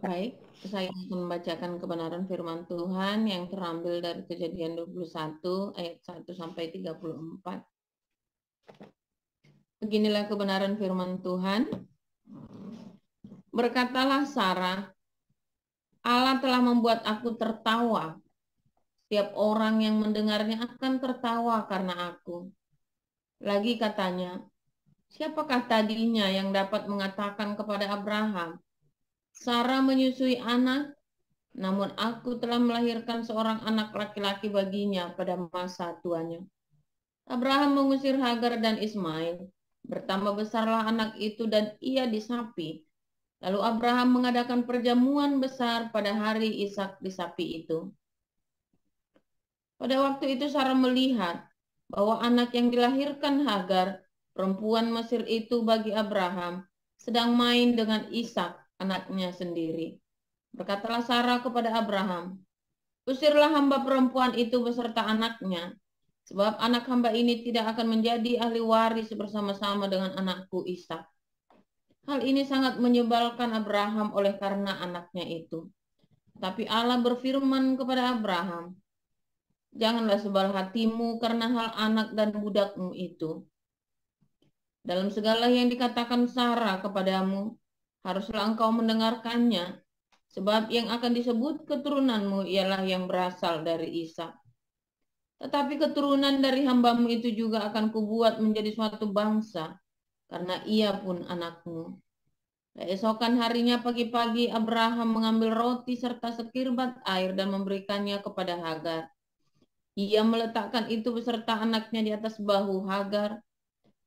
Baik, saya akan membacakan kebenaran firman Tuhan yang terambil dari Kejadian 21 ayat 1 sampai 34. Beginilah kebenaran firman Tuhan. Berkatalah Sarah, Allah telah membuat aku tertawa. Setiap orang yang mendengarnya akan tertawa karena aku. Lagi katanya, siapakah tadinya yang dapat mengatakan kepada Abraham, Sarah menyusui anak, namun aku telah melahirkan seorang anak laki-laki baginya pada masa tuanya. Abraham mengusir Hagar dan Ismail. Bertambah besarlah anak itu dan ia disapi. Lalu Abraham mengadakan perjamuan besar pada hari Ishak disapi itu. Pada waktu itu Sarah melihat bahwa anak yang dilahirkan Hagar, perempuan Mesir itu bagi Abraham, sedang main dengan Ishak, anaknya sendiri. Berkatalah Sarah kepada Abraham, usirlah hamba perempuan itu beserta anaknya, sebab anak hamba ini tidak akan menjadi ahli waris bersama-sama dengan anakku Ishak. Hal ini sangat menyebalkan Abraham oleh karena anaknya itu. Tapi Allah berfirman kepada Abraham, janganlah sebal hatimu karena hal anak dan budakmu itu. Dalam segala yang dikatakan Sarah kepadamu, haruslah engkau mendengarkannya, sebab yang akan disebut keturunanmu ialah yang berasal dari Ishak. Tetapi keturunan dari hambamu itu juga akan kubuat menjadi suatu bangsa, karena ia pun anakmu. Keesokan harinya pagi-pagi Abraham mengambil roti serta sekirbat air dan memberikannya kepada Hagar. Ia meletakkan itu beserta anaknya di atas bahu Hagar.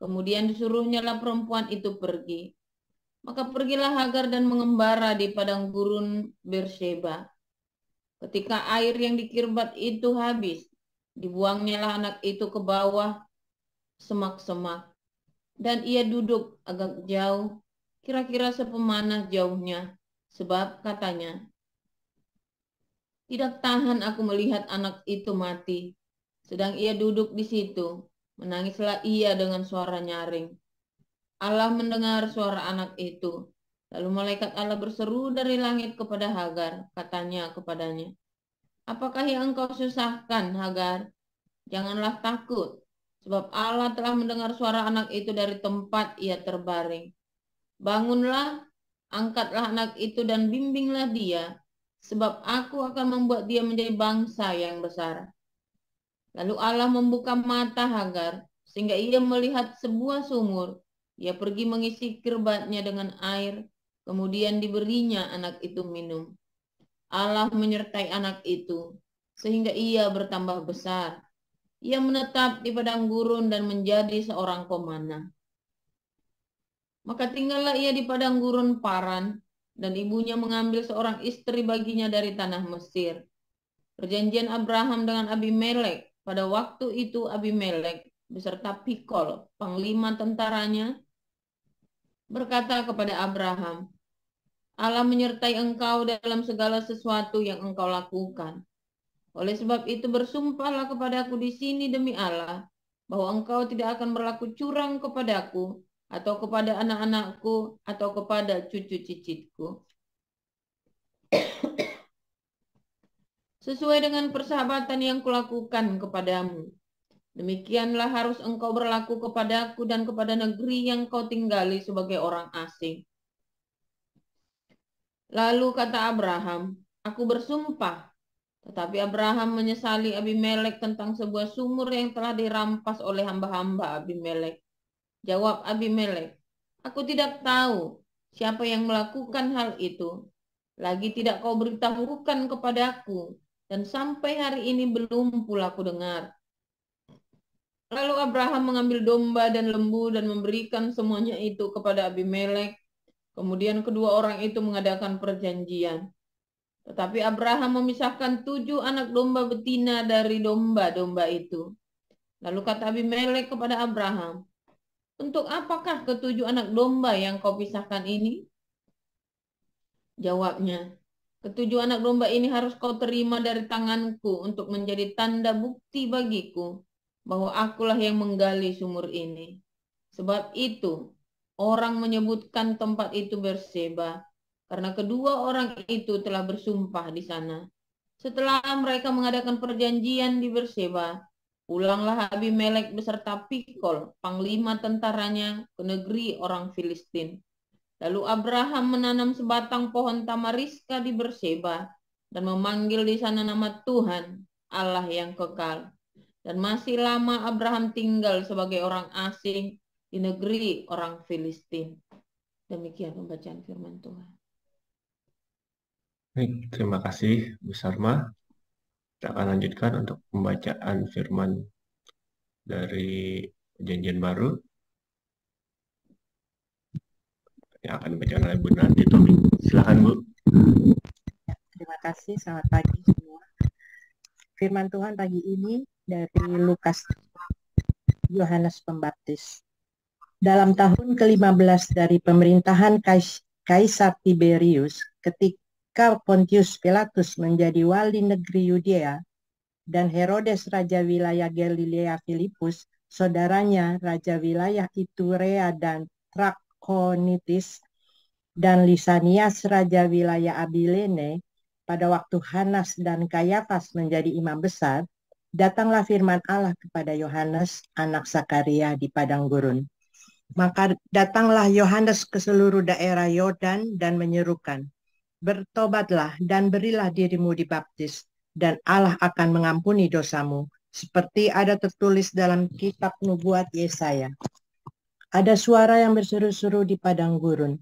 Kemudian disuruhnyalah perempuan itu pergi. Maka pergilah Hagar dan mengembara di padang gurun Beersheba. Ketika air yang dikirbat itu habis, dibuangnyalah anak itu ke bawah semak-semak. Dan ia duduk agak jauh, kira-kira sepemanah jauhnya. Sebab katanya, tidak tahan aku melihat anak itu mati. Sedang ia duduk di situ, menangislah ia dengan suara nyaring. Allah mendengar suara anak itu. Lalu malaikat Allah berseru dari langit kepada Hagar, katanya kepadanya, apakah yang engkau susahkan, Hagar? Janganlah takut, sebab Allah telah mendengar suara anak itu dari tempat ia terbaring. Bangunlah, angkatlah anak itu dan bimbinglah dia, sebab aku akan membuat dia menjadi bangsa yang besar. Lalu Allah membuka mata Hagar, sehingga ia melihat sebuah sumur. Ia pergi mengisi kirbatnya dengan air, kemudian diberinya anak itu minum. Allah menyertai anak itu, sehingga ia bertambah besar. Ia menetap di padang gurun dan menjadi seorang pemanah. Maka tinggallah ia di padang gurun Paran, dan ibunya mengambil seorang istri baginya dari tanah Mesir. Perjanjian Abraham dengan Abimelek. Pada waktu itu Abimelek beserta Pikol, panglima tentaranya, berkata kepada Abraham, Allah menyertai engkau dalam segala sesuatu yang engkau lakukan. Oleh sebab itu bersumpahlah kepadaku di sini demi Allah, bahwa engkau tidak akan berlaku curang kepadaku, atau kepada anak-anakku, atau kepada cucu cicitku. Sesuai dengan persahabatan yang kulakukan kepadamu. Demikianlah harus engkau berlaku kepadaku dan kepada negeri yang kau tinggali sebagai orang asing. Lalu kata Abraham, aku bersumpah. Tetapi Abraham menyesali Abimelek tentang sebuah sumur yang telah dirampas oleh hamba-hamba Abimelek. Jawab Abimelek, aku tidak tahu siapa yang melakukan hal itu. Lagi tidak kau beritahukan kepadaku, dan sampai hari ini belum pula aku dengar. Lalu Abraham mengambil domba dan lembu dan memberikan semuanya itu kepada Abimelek. Kemudian kedua orang itu mengadakan perjanjian. Tetapi Abraham memisahkan 7 anak domba betina dari domba-domba itu. Lalu kata Abimelek kepada Abraham, untuk apakah ketujuh anak domba yang kau pisahkan ini? Jawabnya, ketujuh anak domba ini harus kau terima dari tanganku untuk menjadi tanda bukti bagiku bahwa akulah yang menggali sumur ini. Sebab itu, orang menyebutkan tempat itu Berseba. karena kedua orang itu telah bersumpah di sana. Setelah mereka mengadakan perjanjian di Berseba, pulanglah Abimelek beserta Pikol, panglima tentaranya, ke negeri orang Filistin. Lalu Abraham menanam sebatang pohon tamariska di Berseba dan memanggil di sana nama Tuhan, Allah yang kekal. Dan masih lama Abraham tinggal sebagai orang asing di negeri orang Filistin. Demikian pembacaan firman Tuhan. Baik, terima kasih Bu Sarma. Kita akan lanjutkan untuk pembacaan firman dari Perjanjian Baru yang akan dibacakan oleh Bu Nanti Tommy. Silakan Bu. Terima kasih, selamat pagi semua. Firman Tuhan pagi ini dari Lukas Yohanes Pembaptis. Dalam tahun ke-15 dari pemerintahan Kaisar Tiberius, ketika Pontius Pilatus menjadi wali negeri Yudea dan Herodes raja wilayah Galilea Filipus, saudaranya raja wilayah Iturea dan Trakonitis, dan Lisanias raja wilayah Abilene, pada waktu Hanas dan Kayafas menjadi imam besar, datanglah firman Allah kepada Yohanes, anak Zakaria di padang gurun. Maka datanglah Yohanes ke seluruh daerah Yordan dan menyerukan, bertobatlah dan berilah dirimu dibaptis, dan Allah akan mengampuni dosamu, seperti ada tertulis dalam kitab nubuat Yesaya. Ada suara yang berseru-seru di padang gurun,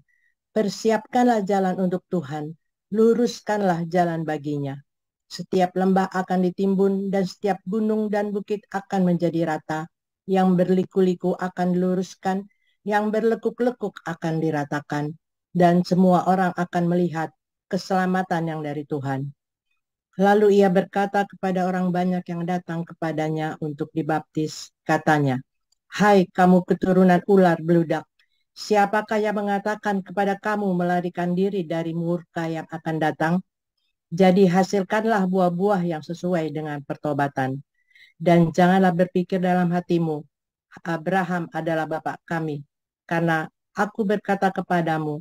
persiapkanlah jalan untuk Tuhan, luruskanlah jalan baginya. Setiap lembah akan ditimbun dan setiap gunung dan bukit akan menjadi rata. Yang berliku-liku akan diluruskan, yang berlekuk-lekuk akan diratakan. Dan semua orang akan melihat keselamatan yang dari Tuhan. Lalu ia berkata kepada orang banyak yang datang kepadanya untuk dibaptis, katanya, "Hai kamu keturunan ular beludak, siapakah yang mengatakan kepada kamu melarikan diri dari murka yang akan datang? Jadi hasilkanlah buah-buah yang sesuai dengan pertobatan. Dan janganlah berpikir dalam hatimu, Abraham adalah bapak kami. Karena aku berkata kepadamu,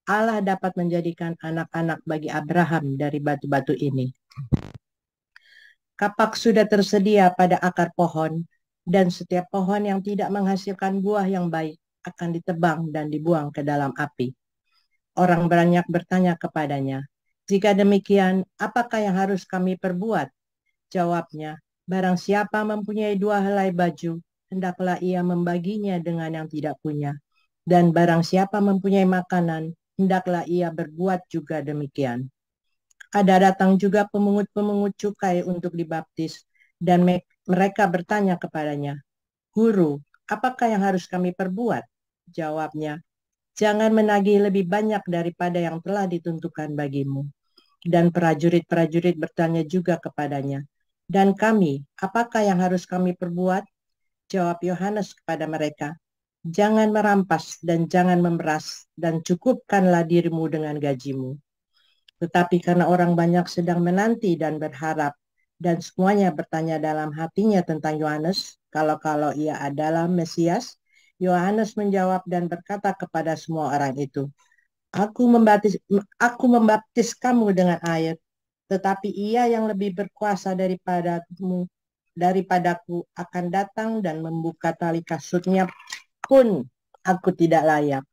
Allah dapat menjadikan anak-anak bagi Abraham dari batu-batu ini. Kapak sudah tersedia pada akar pohon, dan setiap pohon yang tidak menghasilkan buah yang baik akan ditebang dan dibuang ke dalam api." Orang banyak bertanya kepadanya, "Jika demikian, apakah yang harus kami perbuat?" Jawabnya, "Barang siapa mempunyai 2 helai baju, hendaklah ia membaginya dengan yang tidak punya. Dan barang siapa mempunyai makanan, hendaklah ia berbuat juga demikian." Ada datang juga pemungut-pemungut cukai untuk dibaptis, dan mereka bertanya kepadanya, "Guru, apakah yang harus kami perbuat?" Jawabnya, "Jangan menagih lebih banyak daripada yang telah ditentukan bagimu." Dan prajurit-prajurit bertanya juga kepadanya, "Dan kami, apakah yang harus kami perbuat?" Jawab Yohanes kepada mereka, "Jangan merampas dan jangan memeras, dan cukupkanlah dirimu dengan gajimu." Tetapi karena orang banyak sedang menanti dan berharap, dan semuanya bertanya dalam hatinya tentang Yohanes, kalau ia adalah Mesias, Yohanes menjawab dan berkata kepada semua orang itu, Aku membaptis kamu dengan air, tetapi ia yang lebih berkuasa daripadaku akan datang dan membuka tali kasutnya pun aku tidak layak.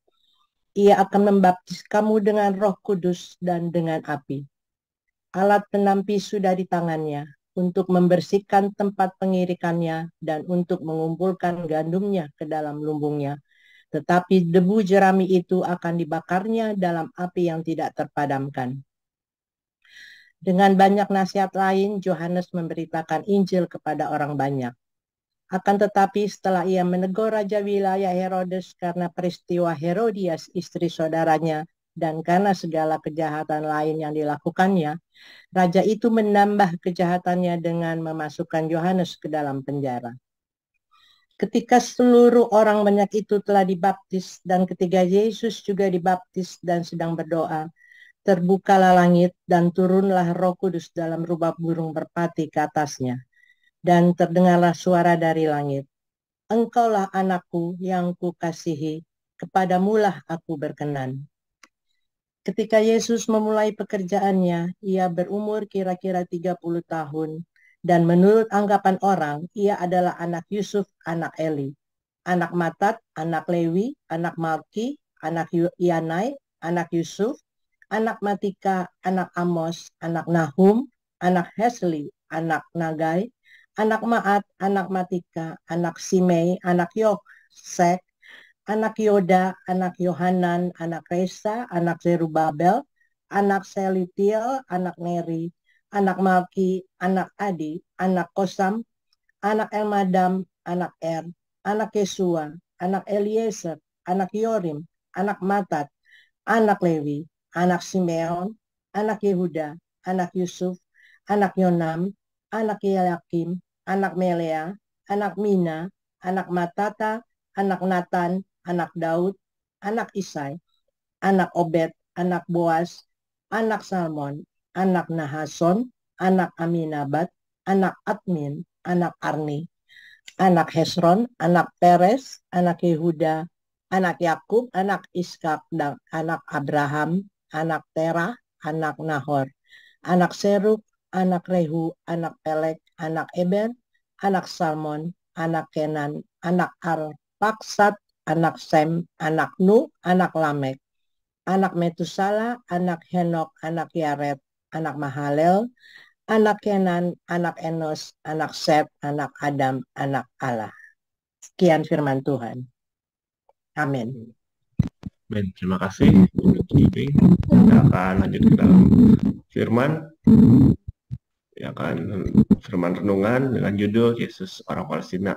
Ia akan membaptis kamu dengan Roh Kudus dan dengan api. Alat penampi sudah di tangannya untuk membersihkan tempat pengirikannya dan untuk mengumpulkan gandumnya ke dalam lumbungnya. Tetapi debu jerami itu akan dibakarnya dalam api yang tidak terpadamkan. Dengan banyak nasihat lain, Yohanes memberitakan Injil kepada orang banyak. Akan tetapi setelah ia menegur raja wilayah Herodes karena peristiwa Herodias istri saudaranya dan karena segala kejahatan lain yang dilakukannya, raja itu menambah kejahatannya dengan memasukkan Yohanes ke dalam penjara. Ketika seluruh orang banyak itu telah dibaptis dan ketika Yesus juga dibaptis dan sedang berdoa, terbukalah langit dan turunlah Roh Kudus dalam rupa burung merpati ke atasnya. Dan terdengarlah suara dari langit, "Engkaulah anakku yang kukasihi, kepadamulah aku berkenan." Ketika Yesus memulai pekerjaannya, ia berumur kira-kira 30 tahun. Dan menurut anggapan orang, ia adalah anak Yusuf, anak Eli, anak Matat, anak Lewi, anak Malki, anak Yanai, anak Yusuf, anak Matika, anak Amos, anak Nahum, anak Hesli, anak Nagai, anak Maat, anak Matika, anak Simei, anak Yoksek, anak Yoda, anak Yohanan, anak Resa, anak Zerubabel, anak Selitiel, anak Neri, anak Malki, anak Adi, anak Kosam, anak Elmadam, anak anak Yesua, anak Eliezer, anak Yorim, anak Matat, anak Lewi, anak Simeon, anak Yehuda, anak Yusuf, anak Yonam, anak Eliakim, anak Melea, anak Mina, anak Matata, anak Natan, anak Daud, anak Isai, anak Obed, anak Boas, anak Salmon, anak Nahason, anak Aminabad, anak Admin, anak Arni, anak Hesron, anak Peres, anak Yehuda, anak Yakub, anak Iskak, dan anak Abraham, anak Terah, anak Nahor, anak Seruk, anak Rehu, anak Pelek, anak Eber, anak Salmon, anak Kenan, anak Arpaksad, anak Sem, anak Nuh, anak Lamek, anak Metusala, anak Henok, anak Yared, anak Mahalel, anak Kenan, anak Enos, anak Set, anak Adam, anak Allah. Sekian firman Tuhan. Amin. Ben, terima kasih untuk Ibi. Kita akan lanjut ke dalam firman. Ya kan, firman renungan dengan judul Yesus orang Palestina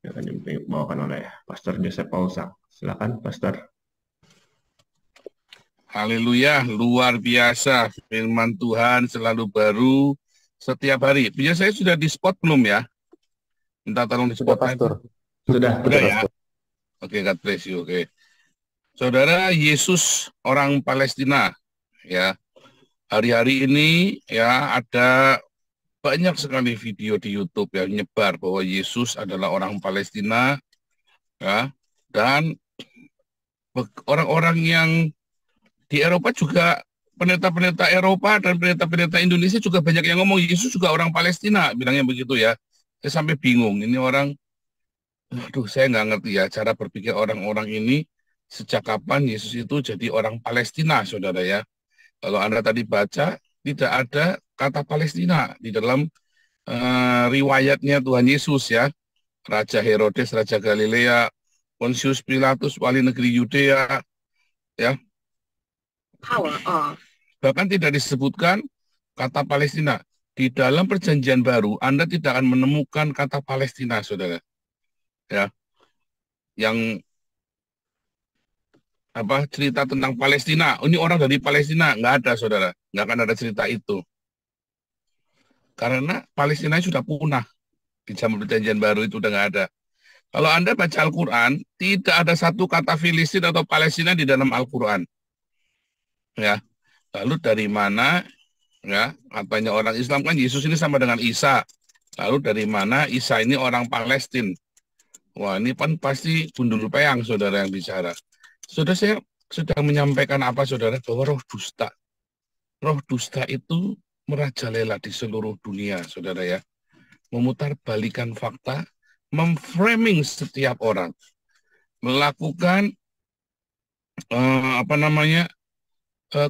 yang akan dibawakan oleh Pastor Joseph Paulsak. Silakan, Pastor. Haleluya, luar biasa. Firman Tuhan selalu baru setiap hari. Biasanya saya sudah di spot belum ya? Minta tolong di spot, Pastor. Sudah ya? Oke, God bless you. Oke. Saudara, Yesus orang Palestina, ya. Hari-hari ini ya ada banyak sekali video di YouTube yang menyebar bahwa Yesus adalah orang Palestina, ya. Dan orang-orang yang di Eropa juga, pendeta-pendeta Eropa dan pendeta-pendeta Indonesia juga banyak yang ngomong Yesus juga orang Palestina, bilangnya begitu ya. Saya sampai bingung, ini orang, aduh saya nggak ngerti ya cara berpikir orang-orang ini, sejak kapan Yesus itu jadi orang Palestina, saudara ya. Kalau Anda tadi baca, tidak ada kata Palestina di dalam riwayatnya Tuhan Yesus ya. Raja Herodes, Raja Galilea, Pontius Pilatus, wali negeri Yudea, ya. Power off. Bahkan tidak disebutkan kata Palestina. Di dalam perjanjian baru, Anda tidak akan menemukan kata Palestina, saudara. Ya, yang cerita tentang Palestina. Ini orang dari Palestina, nggak ada, saudara. Nggak akan ada cerita itu. Karena Palestina sudah punah. Di zaman perjanjian baru itu udah nggak ada. Kalau Anda baca Al-Quran, tidak ada satu kata Filistin atau Palestina di dalam Al-Quran. Ya, lalu dari mana ya katanya orang Islam kan Yesus ini sama dengan Isa, lalu dari mana Isa ini orang Palestina? Wah, ini kan pasti gundul peyang saudara yang bicara. Saudara, saya sedang menyampaikan apa saudara, bahwa roh dusta itu merajalela di seluruh dunia saudara ya, memutarbalikkan fakta, memframing setiap orang, melakukan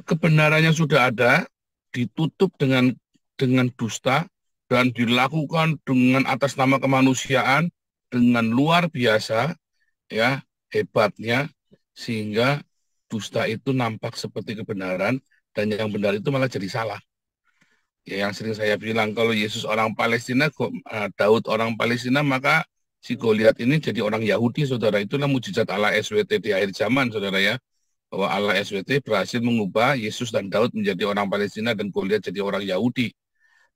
kebenaran yang sudah ada ditutup dengan dusta dan dilakukan dengan atas nama kemanusiaan dengan luar biasa ya hebatnya, sehingga dusta itu nampak seperti kebenaran dan yang benar itu malah jadi salah. Ya, yang sering saya bilang, kalau Yesus orang Palestina, Daud orang Palestina, maka si Goliat ini jadi orang Yahudi, saudara. Itulah mujizat Allah SWT di akhir zaman, saudara ya. Bahwa Allah SWT berhasil mengubah Yesus dan Daud menjadi orang Palestina dan Goliat jadi orang Yahudi.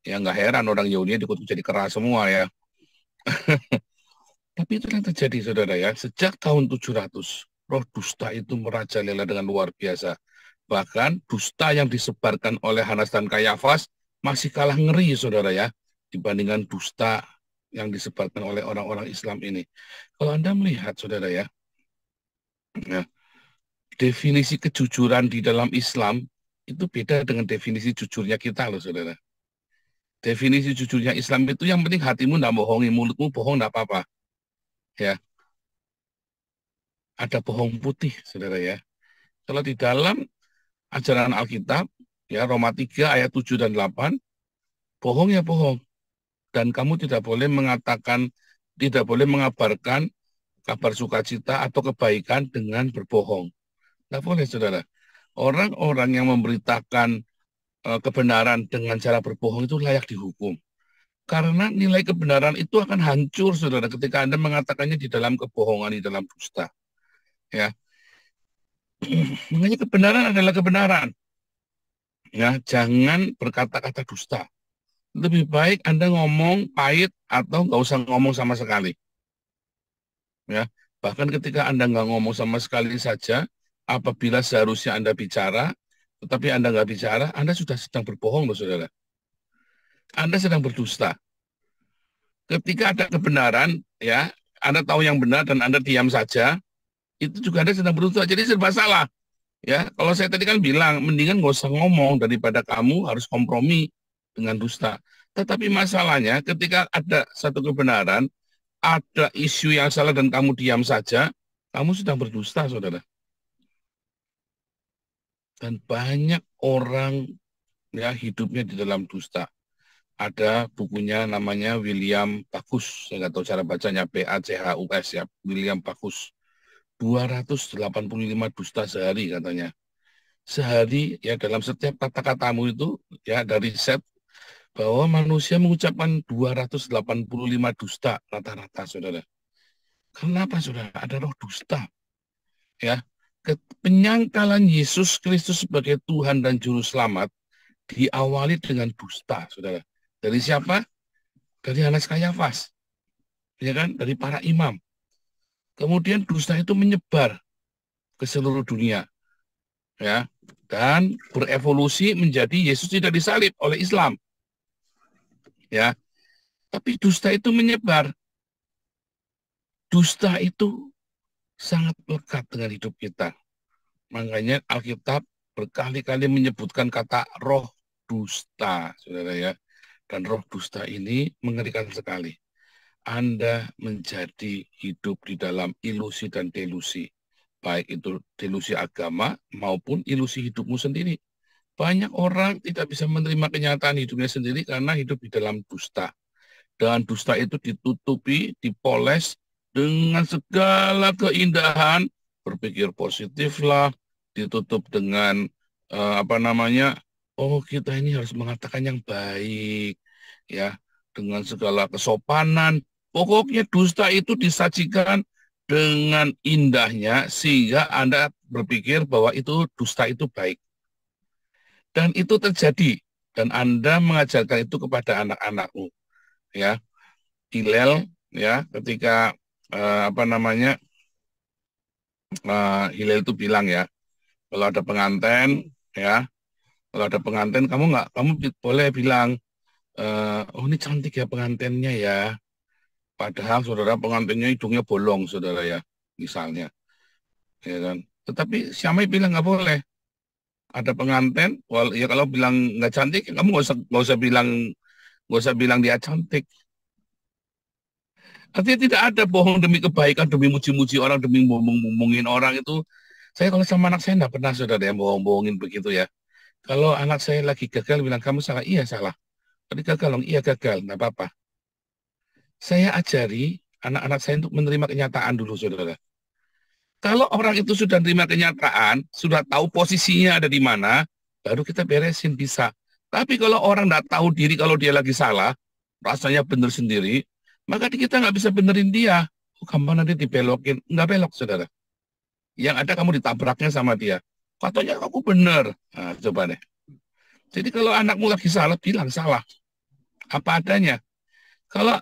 Ya nggak heran orang Yahudi dikutuk jadi keras semua ya. Tapi itu yang terjadi saudara ya. Sejak tahun 700, roh dusta itu merajalela dengan luar biasa. Bahkan dusta yang disebarkan oleh Hanas dan Kayafas masih kalah ngeri saudara ya, dibandingkan dusta yang disebarkan oleh orang-orang Islam ini. Kalau Anda melihat saudara ya, definisi kejujuran di dalam Islam itu beda dengan definisi jujurnya kita loh, saudara. Definisi jujurnya Islam itu yang penting hatimu nggak bohongi, mulutmu bohong nggak apa-apa. Ya, ada bohong putih, saudara ya. Kalau di dalam ajaran Alkitab, ya Roma 3 ayat 7 dan 8, bohong ya bohong. Dan kamu tidak boleh mengatakan, tidak boleh mengabarkan kabar sukacita atau kebaikan dengan berbohong. Tidak boleh, saudara. Orang-orang yang memberitakan kebenaran dengan cara berbohong itu layak dihukum. Karena nilai kebenaran itu akan hancur, saudara, ketika Anda mengatakannya di dalam kebohongan, di dalam dusta. Ya, makanya kebenaran adalah kebenaran. Ya, jangan berkata-kata dusta. Lebih baik Anda ngomong pahit atau nggak usah ngomong sama sekali. Ya, bahkan ketika Anda nggak ngomong sama sekali saja, apabila seharusnya Anda bicara, tetapi Anda nggak bicara, Anda sudah sedang berbohong, loh, saudara. Anda sedang berdusta. Ketika ada kebenaran, ya, Anda tahu yang benar dan Anda diam saja, itu juga Anda sedang berdusta. Jadi serba salah. Ya, kalau saya tadi kan bilang, mendingan nggak usah ngomong daripada kamu harus kompromi dengan dusta. Tetapi masalahnya, ketika ada satu kebenaran, ada isu yang salah dan kamu diam saja, kamu sedang berdusta, saudara. Dan banyak orang ya hidupnya di dalam dusta. Ada bukunya namanya William Backus, saya nggak tahu cara bacanya, Bachus ya, William Backus. 285 dusta sehari katanya. Sehari ya dalam setiap kata-katamu itu ya dari riset bahwa manusia mengucapkan 285 dusta rata-rata, saudara. Kenapa, saudara? Ada roh dusta. Ya, penyangkalan Yesus Kristus sebagai Tuhan dan Juru Selamat diawali dengan dusta, saudara. Dari siapa? Dari Hanas Kayafas, ya kan? Dari para imam. Kemudian dusta itu menyebar ke seluruh dunia, ya, dan berevolusi menjadi Yesus tidak disalib oleh Islam, ya. Tapi dusta itu menyebar. Dusta itu sangat lekat dengan hidup kita. Makanya Alkitab berkali-kali menyebutkan kata roh dusta, saudara ya. Dan roh dusta ini mengerikan sekali. Anda menjadi hidup di dalam ilusi dan delusi. Baik itu delusi agama maupun ilusi hidupmu sendiri. Banyak orang tidak bisa menerima kenyataan hidupnya sendiri karena hidup di dalam dusta. Dan dusta itu ditutupi, dipoles dengan segala keindahan, berpikir positiflah, ditutup dengan oh kita ini harus mengatakan yang baik, ya, dengan segala kesopanan. Pokoknya dusta itu disajikan dengan indahnya sehingga Anda berpikir bahwa itu dusta itu baik. Dan itu terjadi dan Anda mengajarkan itu kepada anak-anakmu, ya. Hillel, ya, ketika Hillel itu bilang, ya, kalau ada pengantin, ya, kalau ada pengantin kamu boleh bilang, oh ini cantik ya pengantinnya ya. Padahal saudara pengantinnya hidungnya bolong, saudara ya, misalnya, ya kan. Tetapi Syamai bilang nggak boleh. Ada pengantin, ya kalau bilang nggak cantik, kamu nggak usah bilang dia cantik. Artinya tidak ada bohong demi kebaikan, demi muji-muji orang, demi ngomongin orang itu. Saya kalau sama anak saya nggak pernah, saudara, yang bohong-bohongin begitu ya. Kalau anak saya lagi gagal, bilang kamu salah, iya salah. Tadi gagal, iya gagal, nggak apa-apa. Saya ajari anak-anak saya untuk menerima kenyataan dulu, saudara. Kalau orang itu sudah menerima kenyataan, sudah tahu posisinya ada di mana, baru kita beresin bisa. Tapi kalau orang nggak tahu diri kalau dia lagi salah, rasanya benar sendiri, maka kita nggak bisa benerin dia. Gampang nanti dibelokin, nggak belok, saudara. Yang ada kamu ditabraknya sama dia. Katanya aku benar. Nah, coba deh. Jadi kalau anakmu lagi salah, bilang salah. Apa adanya. Kalau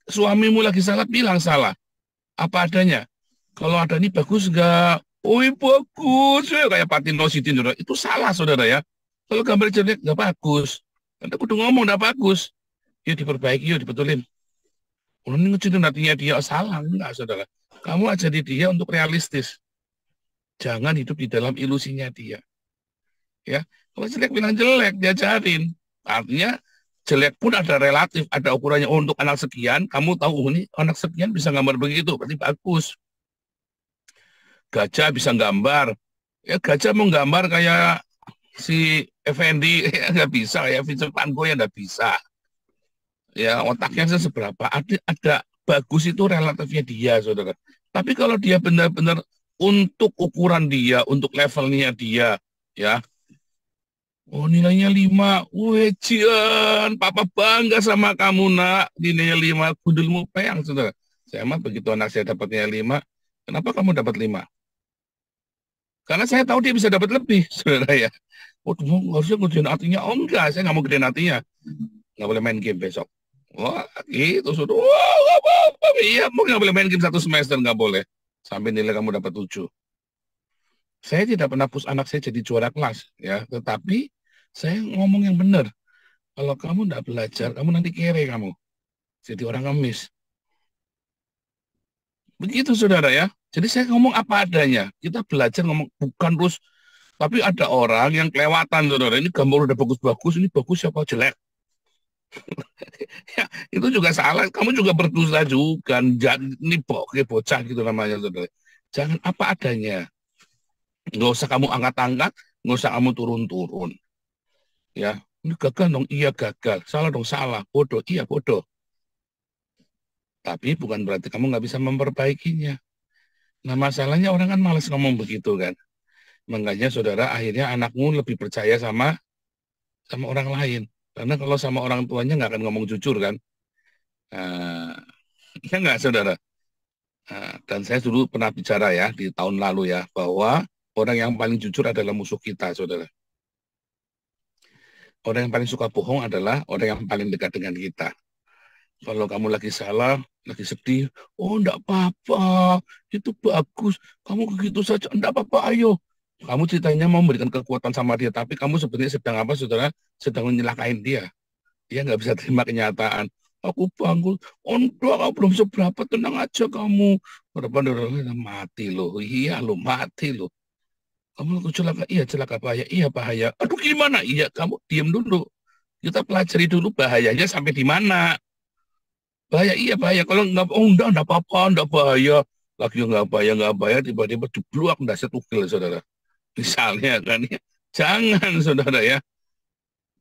suamimu lagi salah, bilang salah. Apa adanya. Kalau ada ini bagus nggak? Oh bagus. Kayak Patino Sidin, saudara. Itu salah, saudara ya. Kalau gambar jelek, nggak bagus. Nanti aku udah ngomong, nggak bagus. Yuk diperbaiki, yuk dibetulin. Oh, ini ngecilin hatinya dia. Salah, enggak, saudara. Kamu ajari dia untuk realistis. Jangan hidup di dalam ilusinya dia. Ya, kalau jelek bilang jelek, diajarin. Artinya jelek pun ada relatif, ada ukurannya. Oh, untuk anak sekian, kamu tahu ini anak sekian bisa gambar begitu, berarti bagus. Gajah bisa gambar. Ya, gajah mau gambar kayak si Effendi, ya nggak bisa. Ya, Vincent Van Gogh ya nggak bisa. Ya, otaknya seberapa. Ada bagus itu relatifnya dia, saudara. Tapi kalau dia benar-benar untuk ukuran dia, untuk levelnya dia, ya, oh nilainya 5, wejian, papa bangga sama kamu nak, nilainya 5, gundulmu peyang, saudara. Saya mah begitu anak saya dapat nilai 5, kenapa kamu dapat 5? Karena saya tahu dia bisa dapat lebih, saudara ya. Oh, harusnya ngerjain hatinya. Oh enggak, saya nggak mau gedein hatinya. Nggak boleh main game besok. Wah, gitu, saudara. Wah, apa-apa. Iya, mau nggak boleh main game 1 semester, nggak boleh. Sampai nilai kamu dapat 7. Saya tidak pernah push anak saya jadi juara kelas, ya. Tetapi saya ngomong yang benar. Kalau kamu tidak belajar, kamu nanti kere kamu. Jadi orang ngemis. Begitu, saudara ya. Jadi saya ngomong apa adanya. Kita belajar ngomong bukan terus. Tapi ada orang yang kelewatan, saudara. Ini gambar udah bagus-bagus, ini bagus siapa jelek. Ya, itu juga salah. Kamu juga berdosa juga. Ini bocah gitu namanya, saudara. Jangan apa adanya. Nggak usah kamu angkat-angkat, nggak usah kamu turun-turun. Ya, ini gagal dong, iya gagal. Salah dong, salah. Bodoh, iya bodoh. Tapi bukan berarti kamu nggak bisa memperbaikinya. Nah, masalahnya orang kan malas ngomong begitu kan. Makanya saudara, akhirnya anakmu lebih percaya sama orang lain. Karena kalau sama orang tuanya nggak akan ngomong jujur kan. Ya nggak, saudara? Dan saya dulu pernah bicara ya, di tahun lalu ya, bahwa orang yang paling jujur adalah musuh kita, saudara. Orang yang paling suka bohong adalah orang yang paling dekat dengan kita. Kalau kamu lagi salah, lagi sedih, oh enggak apa-apa, itu bagus, kamu begitu saja, enggak apa-apa, ayo. Kamu ceritanya mau memberikan kekuatan sama dia, tapi kamu sebenarnya sedang apa, saudara? Sedang menyelakain dia. Dia nggak bisa terima kenyataan. Aku bangun, oh enggak, kamu belum seberapa, tenang aja kamu. Berapa mati loh, iya lo mati loh. Kamu celaka, iya celaka bahaya, iya bahaya. Aduh gimana? Iya, kamu diam dulu. Kita pelajari dulu bahayanya sampai di mana. Bahaya, iya bahaya. Kalau nggak, oh enggak apa-apa, enggak bahaya. Lagi nggak bahaya, tiba-tiba jebluak, enggak setukil, saudara. Misalnya kan ya. Jangan, saudara ya.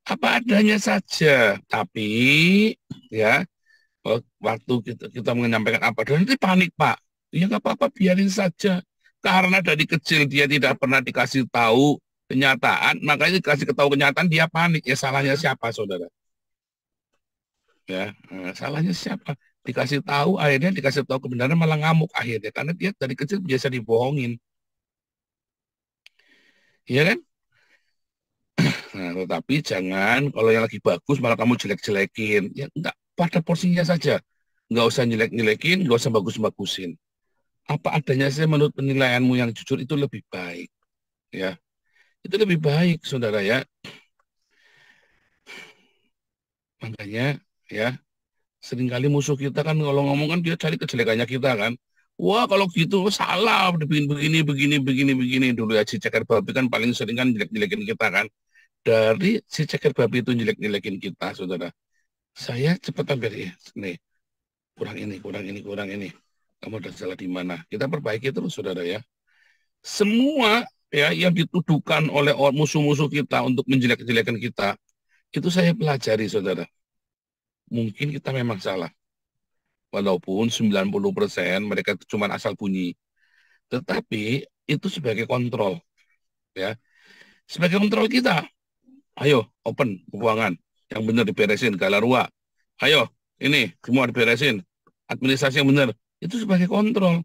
Apa adanya saja. Tapi, ya, waktu kita menyampaikan apa adanya, nanti panik, Pak. Ya nggak apa-apa, biarin saja. Karena dari kecil dia tidak pernah dikasih tahu kenyataan, makanya dikasih tahu kenyataan, dia panik. Ya salahnya siapa, saudara? Ya, salahnya siapa? Dikasih tahu, akhirnya dikasih tahu kebenaran malah ngamuk akhirnya karena dia dari kecil biasa dibohongin. Iya kan? Nah, tetapi jangan kalau yang lagi bagus malah kamu jelek-jelekin. Ya enggak, pada porsinya saja. Enggak usah jelek-jelekin, enggak usah bagus-bagusin. Apa adanya saja menurut penilaianmu yang jujur itu lebih baik. Ya. Itu lebih baik, saudara ya. Makanya ya, seringkali musuh kita kan kalau ngomong kan dia cari kejelekannya kita kan. Wah kalau gitu salah, begini. Dulu ya si ceker babi kan paling sering kan jelek-jelekin kita kan. Dari si ceker babi itu jelek-jelekin kita, saudara. Saya cepat hampir ya, nih kurang ini. Kamu udah salah di mana? Kita perbaiki terus, saudara ya. Semua ya yang dituduhkan oleh musuh-musuh kita untuk menjelek-jelekan kita, itu saya pelajari, saudara. Mungkin kita memang salah. Walaupun 90% mereka cuma asal bunyi. Tetapi itu sebagai kontrol. Ya. Sebagai kontrol kita. Ayo, open keuangan. Yang benar diberesin, Galarua. Ayo, ini semua diberesin. Administrasi yang benar. Itu sebagai kontrol.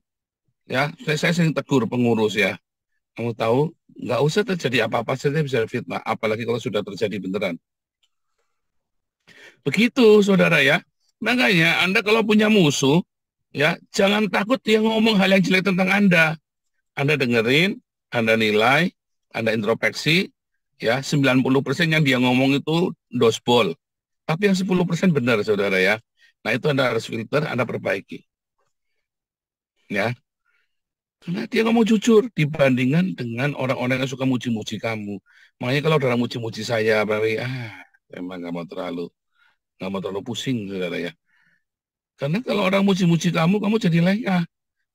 Ya, saya sering tegur pengurus ya. Kamu tahu, nggak usah terjadi apa-apa saja bisa fitnah. Apalagi kalau sudah terjadi beneran. Begitu, saudara ya. Makanya Anda kalau punya musuh, ya jangan takut dia ngomong hal yang jelek tentang Anda. Anda dengerin, Anda nilai, Anda introspeksi, ya 90% yang dia ngomong itu dosbol. Tapi yang 10% benar, saudara ya. Nah itu Anda harus filter, Anda perbaiki. Ya. Karena dia ngomong jujur dibandingkan dengan orang-orang yang suka muji-muji kamu. Makanya kalau orang muji-muji saya, berarti emang nggak mau terlalu pusing, saudara ya. Karena kalau orang muji-muji kamu jadi lengah.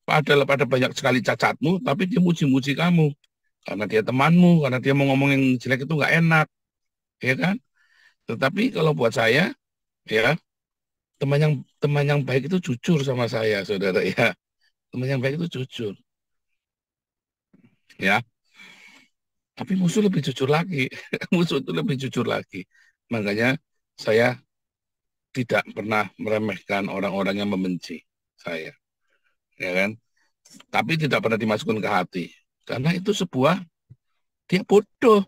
Padahal pada banyak sekali cacatmu, tapi dia muji-muji kamu. Karena dia temanmu, karena dia mau ngomong yang jelek itu nggak enak. Ya kan? Tetapi kalau buat saya, ya, teman yang baik itu jujur sama saya, saudara ya. Teman yang baik itu jujur. Ya. Tapi musuh lebih jujur lagi. Musuh itu lebih jujur lagi. Makanya saya tidak pernah meremehkan orang-orang yang membenci saya. Ya kan? Tapi tidak pernah dimasukkan ke hati. Karena itu dia bodoh.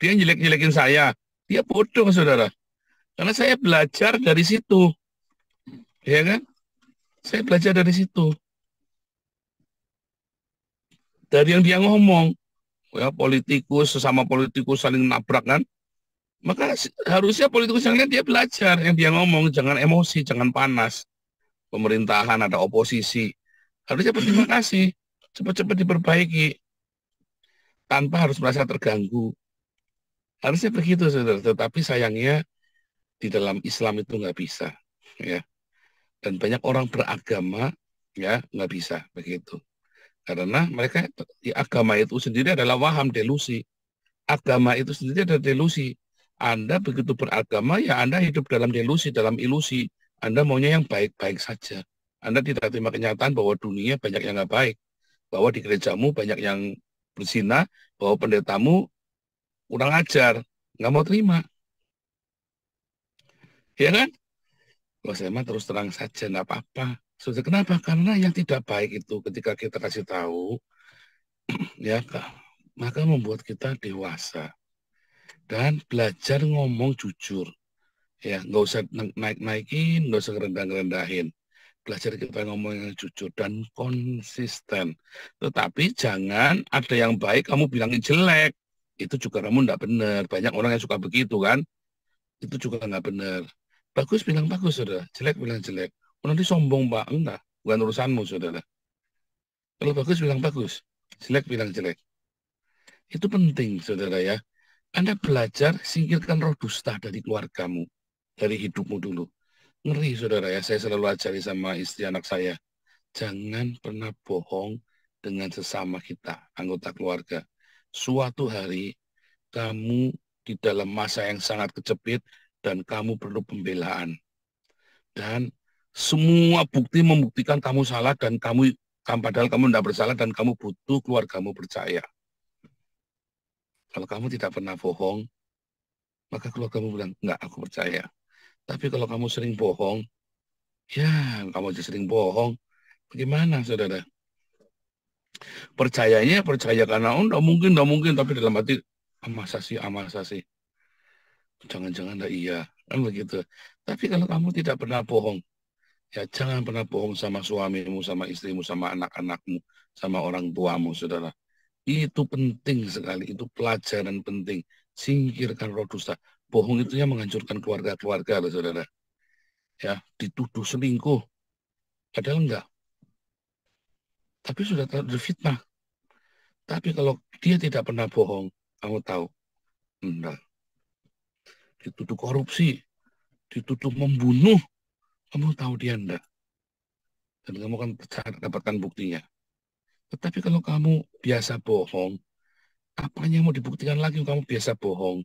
Dia jelek-jelekin saya. Dia bodoh, saudara. Karena saya belajar dari situ. Ya kan? Saya belajar dari situ. Dari yang dia ngomong. Ya, sesama politikus saling nabrak kan. Maka harusnya politikus yang lain dia belajar. Yang dia ngomong, jangan emosi, jangan panas. Pemerintahan, ada oposisi. Harusnya berterima kasih, cepat-cepat diperbaiki, tanpa harus merasa terganggu. Harusnya begitu, saudara. Tetapi sayangnya di dalam Islam itu nggak bisa, ya. Dan banyak orang beragama, ya, nggak bisa begitu. Karena mereka agama itu sendiri adalah waham, delusi. Agama itu sendiri adalah delusi. Anda begitu beragama, ya Anda hidup dalam delusi, dalam ilusi. Anda maunya yang baik-baik saja. Anda tidak terima kenyataan bahwa dunia banyak yang nggak baik. Bahwa di gerejamu banyak yang berzina, bahwa pendetamu kurang ajar. Nggak mau terima. Ya kan? Kalau saya mah terus terang saja, nggak apa-apa. Sudah kenapa? Karena yang tidak baik itu ketika kita kasih tahu, ya, maka membuat kita dewasa. Dan belajar ngomong jujur. Ya, nggak usah naik-naikin, nggak usah ngerendah-ngerendahin. Belajar kita ngomong yang jujur dan konsisten. Tetapi jangan ada yang baik kamu bilangin jelek. Itu juga kamu enggak benar. Banyak orang yang suka begitu kan. Itu juga enggak benar. Bagus bilang bagus, saudara. Jelek bilang jelek. Nanti sombong, Pak. Enggak. Bukan urusanmu, saudara. Kalau bagus bilang bagus. Jelek bilang jelek. Itu penting, saudara ya. Anda belajar singkirkan roh dusta dari keluargamu. Dari hidupmu dulu. Ngeri, saudara ya, saya selalu ajari sama istri anak saya. Jangan pernah bohong dengan sesama kita, anggota keluarga. Suatu hari, kamu di dalam masa yang sangat kejepit, dan kamu perlu pembelaan. Dan semua bukti membuktikan kamu salah, dan padahal kamu tidak bersalah, dan kamu butuh keluargamu percaya. Kalau kamu tidak pernah bohong, maka keluargamu bilang, enggak, aku percaya. Tapi kalau kamu sering bohong, ya kamu aja sering bohong, bagaimana, saudara? Percayanya percaya karena enggak mungkin, tapi dalam hati, masa sih. Jangan-jangan enggak iya, kan begitu. Tapi kalau kamu tidak pernah bohong, ya jangan pernah bohong sama suamimu, sama istrimu, sama anak-anakmu, sama orang tuamu, saudara. Itu penting sekali, itu pelajaran penting. Singkirkan roh dusta. Bohong itu yang menghancurkan keluarga-keluarga, saudara. Ya, dituduh selingkuh. Padahal enggak. Tapi sudah terfitnah. Tapi kalau dia tidak pernah bohong, kamu tahu, enggak. Dituduh korupsi, dituduh membunuh, kamu tahu dia enggak. Dan kamu akan dapatkan buktinya. Tetapi kalau kamu biasa bohong, apanya mau dibuktikan lagi kamu biasa bohong?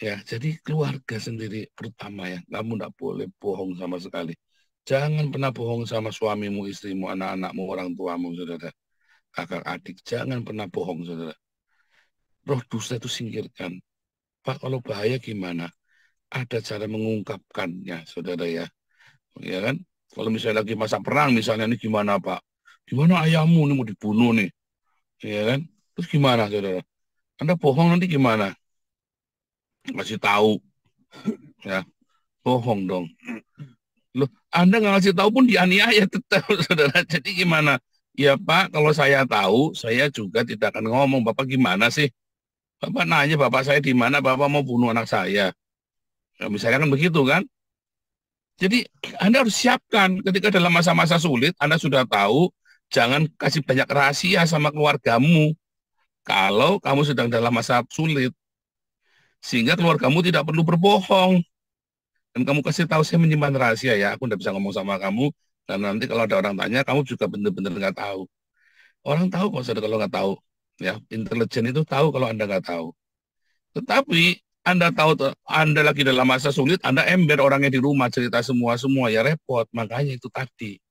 Ya, jadi keluarga sendiri pertama ya, kamu tidak boleh bohong sama sekali. Jangan pernah bohong sama suamimu, istrimu, anak-anakmu, orang tuamu, saudara. Kakak adik, jangan pernah bohong, saudara. Roh dusta itu singkirkan. Pak, kalau bahaya gimana? Ada cara mengungkapkannya, saudara ya. Ya kan? Kalau misalnya lagi masa perang, misalnya ini gimana, Pak? Gimana ayahmu ini mau dibunuh nih? Ya kan? Terus gimana, saudara? Anda bohong nanti gimana? Kasih tahu, ya, bohong dong. Loh, Anda nggak ngasih tahu pun dianiaya tetap, saudara. Jadi gimana? Ya Pak, kalau saya tahu, saya juga tidak akan ngomong. Bapak gimana sih? Bapak nanya bapak saya di mana? Bapak mau bunuh anak saya? Ya, misalnya kan begitu kan? Jadi Anda harus siapkan ketika dalam masa-masa sulit, Anda sudah tahu Jangan kasih banyak rahasia sama keluargamu kalau kamu sedang dalam masa sulit. Sehingga keluargamu tidak perlu berbohong. Dan kamu kasih tahu, saya menyimpan rahasia ya, aku tidak bisa ngomong sama kamu, dan nanti kalau ada orang tanya, kamu juga benar-benar nggak tahu. Orang tahu kok, saudara, kalau nggak tahu. Ya, intelijen itu tahu kalau Anda nggak tahu. Tetapi Anda tahu, Anda lagi dalam masa sulit, Anda ember orangnya di rumah, cerita semua, ya repot. Makanya itu tadi.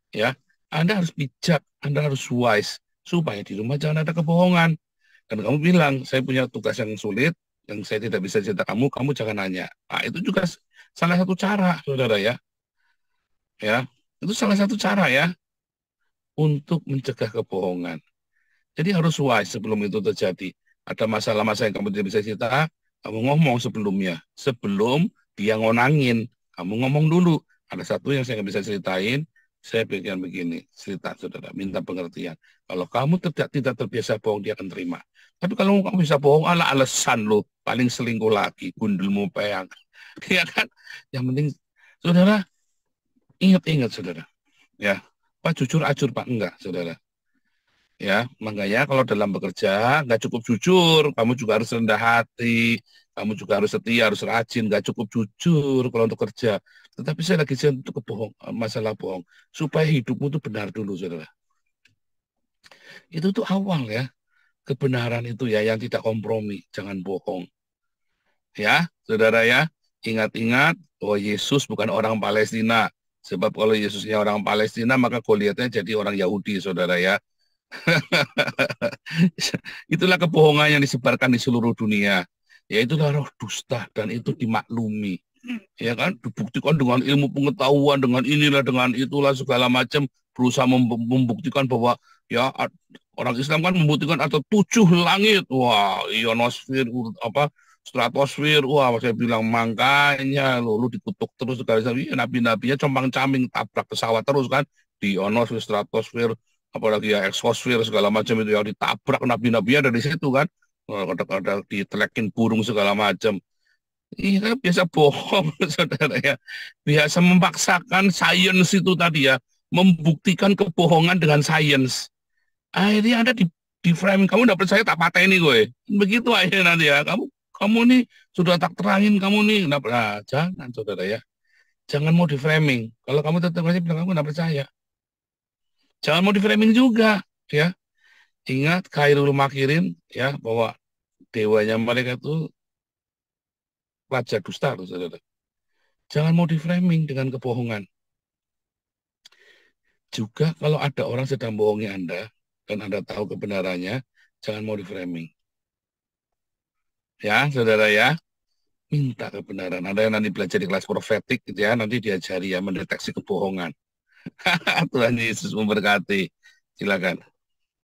Ya, Anda harus bijak, Anda harus wise, supaya di rumah jangan ada kebohongan. Dan kamu bilang, saya punya tugas yang sulit, yang saya tidak bisa cerita kamu jangan nanya. Nah, itu juga salah satu cara, saudara ya. Ya, itu salah satu cara ya untuk mencegah kebohongan. Jadi harus wise sebelum itu terjadi. Ada masalah-masalah yang kamu tidak bisa cerita, kamu ngomong sebelumnya. Sebelum dia ngonangin, kamu ngomong dulu. Ada satu yang saya nggak bisa ceritain, saya pikir begini, cerita saudara, minta pengertian. Kalau kamu tidak terbiasa bohong, dia akan terima. Tapi kalau kamu bisa bohong, alasan lo, paling selingkuh lagi, gundulmu peyang. Ya kan? Yang penting, saudara, ingat-ingat saudara. Ya, Pak jujur acur Pak, enggak saudara. Ya, makanya kalau dalam bekerja nggak cukup jujur, kamu juga harus rendah hati, kamu juga harus setia, harus rajin, nggak cukup jujur kalau untuk kerja. Tetapi saya lagi untuk masalah bohong, supaya hidupmu itu benar dulu, saudara. Itu tuh awal ya, kebenaran itu ya yang tidak kompromi, jangan bohong. Ya, saudara ya, ingat-ingat bahwa Yesus bukan orang Palestina. Sebab kalau Yesusnya orang Palestina, maka Goliatnya jadi orang Yahudi, saudara ya. Itulah kebohongan yang disebarkan di seluruh dunia. Yaitulah roh dusta dan itu dimaklumi. Ya kan, dibuktikan dengan ilmu pengetahuan, dengan inilah, dengan itulah segala macam, berusaha membuktikan bahwa ya orang Islam kan membuktikan ada 7 langit. Wah, ionosfer apa stratosfer. Wah, saya bilang makanya lu dikutuk terus sekali nabi-nabinya compang-camping tabrak pesawat terus kan di ionosfer, stratosfer, apalagi ya eksosfer segala macam itu yang ditabrak nabi-nabinya dari situ kan, ada ditelekin burung segala macam. Iya, biasa bohong, saudara ya. Biasa memaksakan sains itu tadi ya, membuktikan kebohongan dengan sains. Akhirnya Anda di framing, kamu tidak percaya tak pateni gue. Begitu akhirnya nanti ya, kamu nih sudah tak terangin kamu nih. Nah, jangan saudara ya. Jangan mau di framing. Kalau kamu tetap aja bilang kamu tidak percaya. Jangan mau di framing juga, ya. Ingat Khairul Makirin ya, bahwa dewanya mereka itu raja dusta, loh, saudara. Jangan mau di framing dengan kebohongan. Juga kalau ada orang sedang bohongi Anda dan Anda tahu kebenarannya, jangan mau di framing. Ya, saudara ya. Minta kebenaran. Anda yang nanti belajar di kelas profetik gitu ya, nanti diajari ya mendeteksi kebohongan. Tuhan Yesus memberkati. Silakan.